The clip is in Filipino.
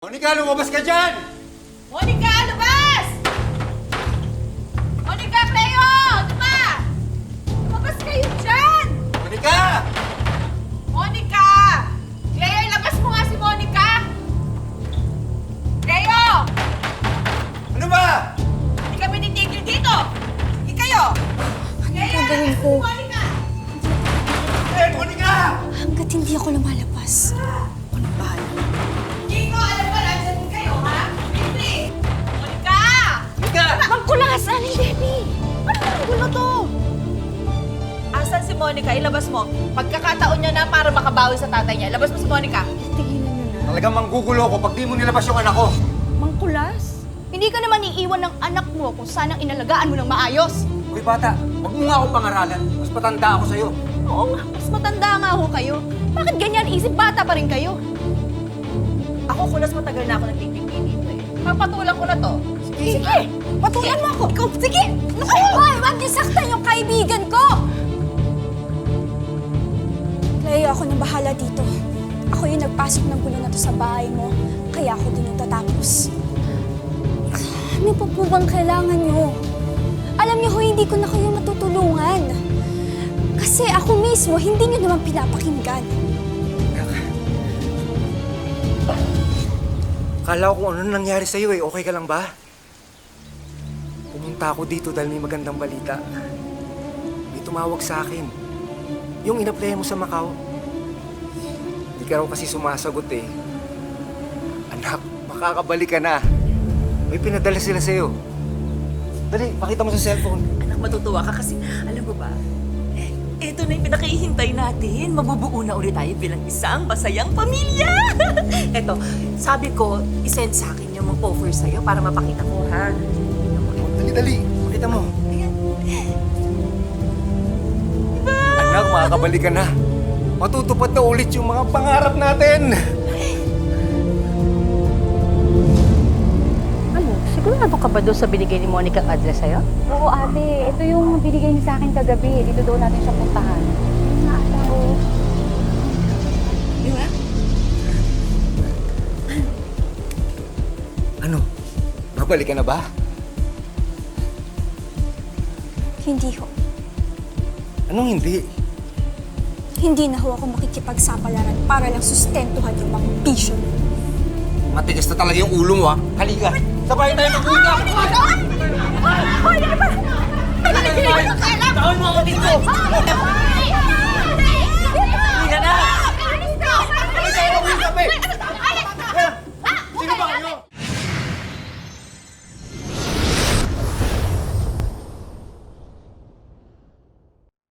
Monica, lumabas ka dyan! Monica, lumabas! Monica, Cleo! Ano ba? Lumabas kayo dyan! Monica! Monica! Cleo, ilabas mo nga si Monica! Cleo! Ano ba? Hindi kami nitigil dito! Hindi kayo! Cleo, gagawin ilabas ko? si Monica! Monica! Hanggat hindi ako lumalabas. Anong bahala? Hindi ko alam ba nandiyan din kayo, ha? Hindi! Monica! Monica! Magkulas, Aling Debbie! Ano ang gulo to? Asan si Monica? Ilabas mo. Pagkakataon niya na para makabawi sa tatay niya. Ilabas mo si Monica. Tigilan nyo na. Talagang manggugulo ko pag di mo nilabas yung anak ko. Mangkulas? Hindi ka naman iiwan ng anak mo kung saan ang inalagaan mo ng maayos. Uy bata, huwag mo nga akong pangaralan. Mas matanda ako sa'yo. Oo nga, mas matanda nga ho kayo. Bakit ganyan? Isip bata pa rin kayo. Ako kulas matagal na ako nagtitipid dito eh. Papatulan ko na to. Sige! Patulan mo ako! Ikaw, sige! Hoy! Huwag niyo saktan yung kaibigan ko! Leo, ako nang bahala dito. Ako yung nagpasok ng gulo na to sa bahay mo. Kaya ako din yung tatapos. Ano pa po bang kailangan niyo? Alam niyo ho, hindi ko na kayo matutulungan. Kasi ako mismo, hindi niyo naman pinapakinggan. Kala ko kung ano nangyari sa'yo eh. Okay ka lang ba? Pumunta ako dito dahil may magandang balita. May tumawag sa akin. Yung inaplay mo sa Macau. Hindi ka raw kasi sumasagot eh. Anak, makakabalik ka na. May pinadala sila sa'yo. Dali, pakita mo sa cellphone. Anak, matutuwa ka kasi, alam mo ba, eto na yung pinakihintay natin. Mabubuo na ulit tayo bilang isang masayang pamilya. Eto, sabi ko, isend sa akin yung mga offer sa'yo para mapakita ko, ha? Dali, dali. Pakita mo. Anak, makakabalik ka na. Matutupad na ulit yung mga pangarap natin. Ano? Sigurado ka ba doon sa binigay ni Monica ang address sa'yo? Oo, ate. Ito yung binigay niya sa akin kagabi. Dito daw natin siya puntahan. Oo. Di ba? Ano? Babalik ka na ba? Hindi ho. Anong hindi? Hindi na ho ako makikipagsapalaran para lang sustentuhan yung mga bisyo. Matigas na talaga yung ulo mo, ha? Halika. Sabay tayo mag-uga. Tawin mo ako dito! Hindi na! Halika tayo mag-uga,